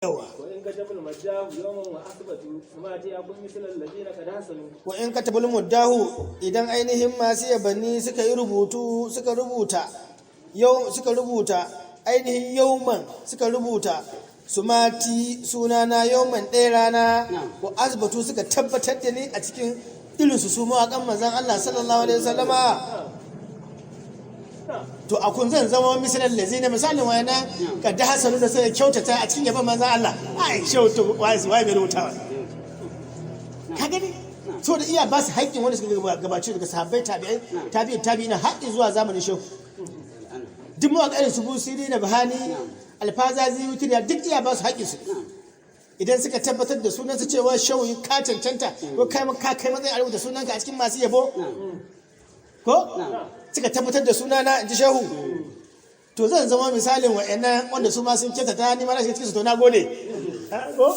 yawa wa in katabul madahu yawman wa asbatu kuma ta yakun misal alladina kad hasanu wa in katabul muddahu idan ainihin masu yabanni suka yi rubutu suka rubuta ainihin yauman suka rubuta su mati sunana yauman ɗaya rana wa asbatu suka tabbatar da ni a cikin irinsu su mawaƙan manzan Allah sallallahu alaihi wasallama to a kun zan zama misalan lazina misalin wayana ka da hasanu da sai kyautata a cikin yaban manzan Allah ai shautu wai mai rubutawa ka gani so da iya ba su haƙƙin wanda suka gabace daga sahabbai tabi'in haƙƙi zuwa zamanin shehu duk mawaƙa irin su busiri da bahani alfazazi wutiriya duk iya ba su haƙƙin su idan suka tabbatar da sunansa cewa shehu ka cancanta ko kai matsayin a rubuta sunanka a cikin masu yabo ko suka tabbatar da sunana in ji shehu to zan zama misalin wa'annan wanda su ma sun kyautata ni ma na shiga cikin su to na gode ko